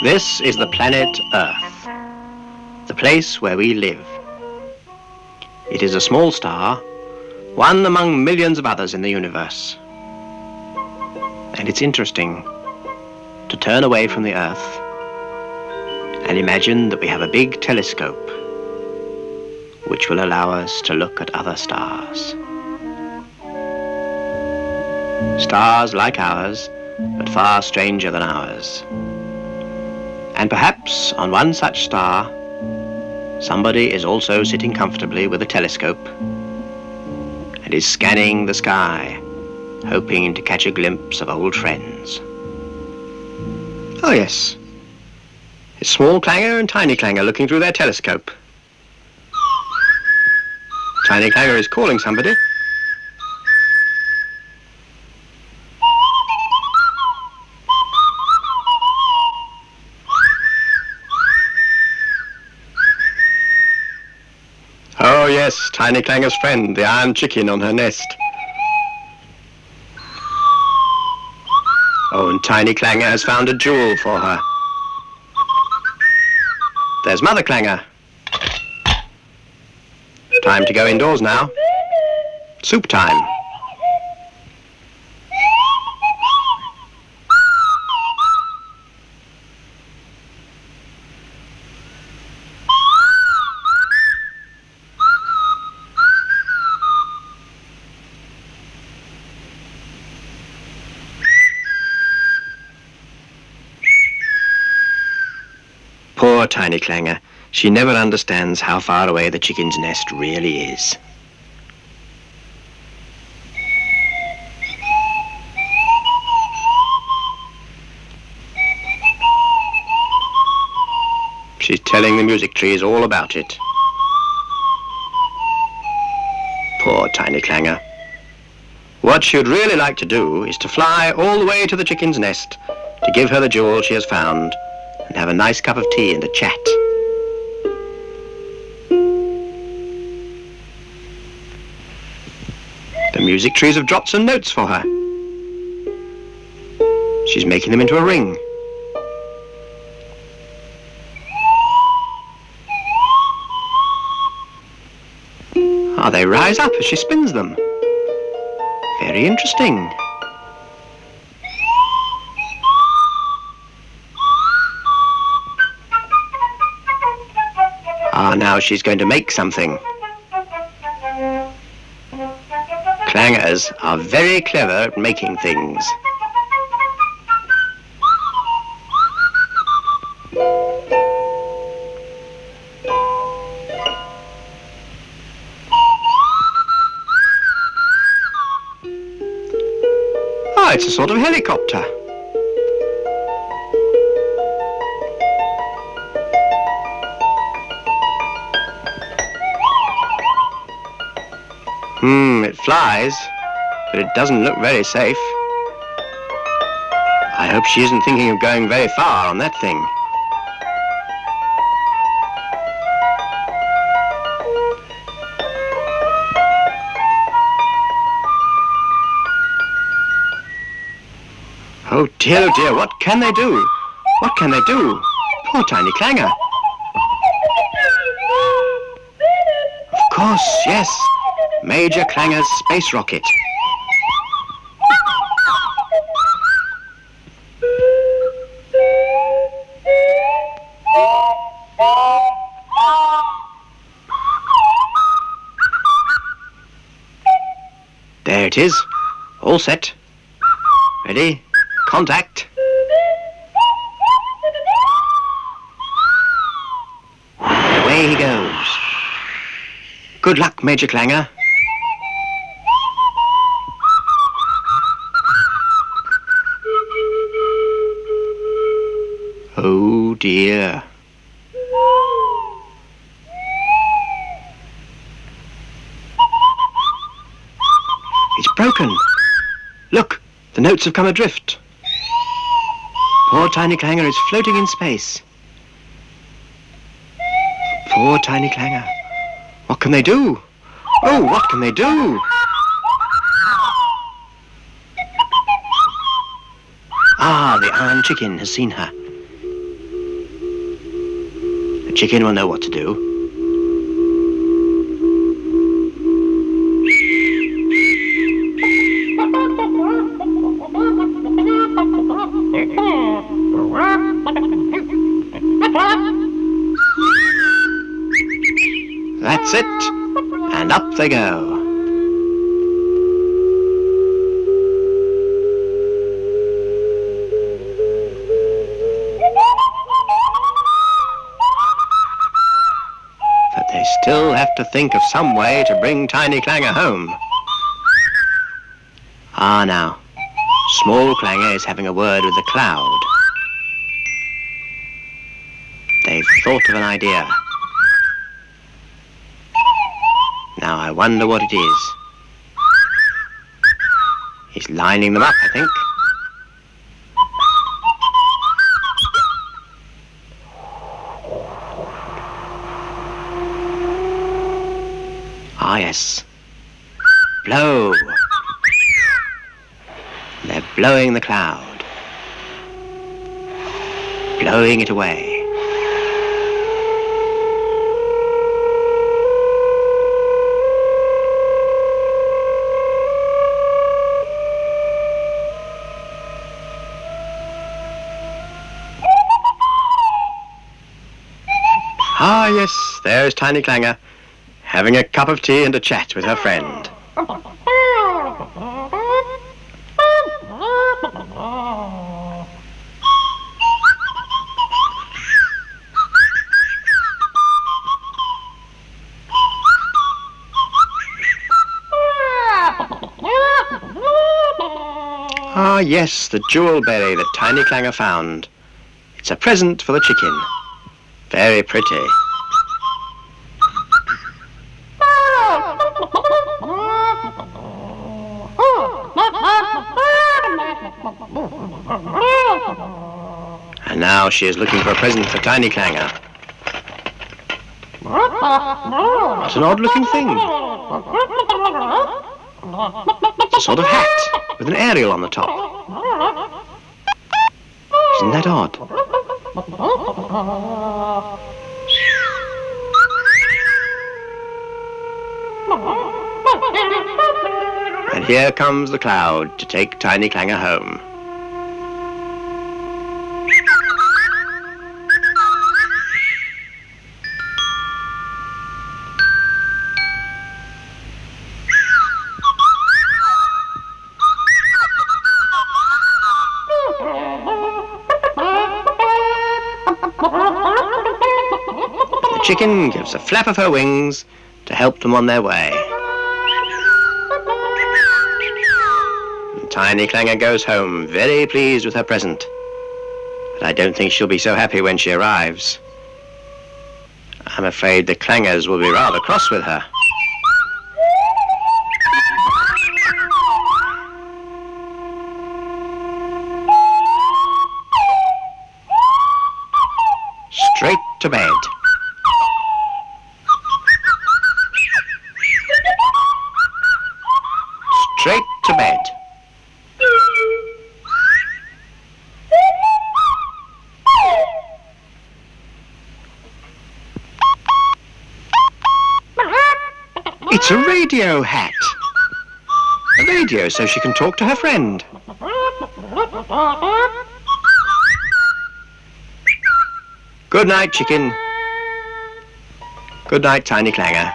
This is the planet Earth, the place where we live. It is a small star, one among millions of others in the universe. And it's interesting to turn away from the Earth and imagine that we have a big telescope which will allow us to look at other stars. Stars like ours, but far stranger than ours. And perhaps on one such star, somebody is also sitting comfortably with a telescope and is scanning the sky, hoping to catch a glimpse of old friends. Oh yes, it's Small Clanger and Tiny Clanger looking through their telescope. Tiny Clanger is calling somebody. Oh yes, Tiny Clanger's friend, the iron chicken on her nest. Oh, and Tiny Clanger has found a jewel for her. There's Mother Clanger. Time to go indoors now. Soup time. Poor Tiny Clanger. She never understands how far away the chicken's nest really is. She's telling the music trees all about it. Poor Tiny Clanger. What she'd really like to do is to fly all the way to the chicken's nest to give her the jewel she has found and have a nice cup of tea and a chat. The music trees have dropped some notes for her. She's making them into a ring. Ah, they rise up as she spins them. Very interesting. Ah, now she's going to make something. Clangers are very clever at making things. Ah, it's a sort of helicopter. It flies, but it doesn't look very safe. I hope she isn't thinking of going very far on that thing. Oh dear, what can they do? What can they do? Poor Tiny Clanger. Of course, yes. Major Clanger's space rocket. There it is. All set. Ready? Contact. Away he goes. Good luck, Major Clanger. Oh dear. It's broken. Look, the notes have come adrift. Poor Tiny Clanger is floating in space. Poor Tiny Clanger. What can they do? Oh, what can they do? Ah, the iron chicken has seen her. The chicken will know what to do. That's it, and up they go. But they still have to think of some way to bring Tiny Clanger home. Ah, now, Small Clanger is having a word with the cloud. They've thought of an idea. Now I wonder what it is. He's lining them up, I think. Ah, yes. Blow. They're blowing the cloud. Blowing it away. Ah, yes, there's Tiny Clanger, having a cup of tea and a chat with her friend. Ah, yes, the jewel berry that Tiny Clanger found. It's a present for the chicken. Very pretty. And now she is looking for a present for Tiny Clanger. What an odd-looking thing. It's a sort of hat with an aerial on the top. Isn't that odd? And here comes the cloud to take Tiny Clanger home. The chicken gives a flap of her wings to help them on their way. And Tiny Clanger goes home, very pleased with her present. But I don't think she'll be so happy when she arrives. I'm afraid the Clangers will be rather cross with her. Straight to bed. Straight to bed. It's a radio hat. A radio so she can talk to her friend. Good night, chicken. Good night, Tiny Clanger.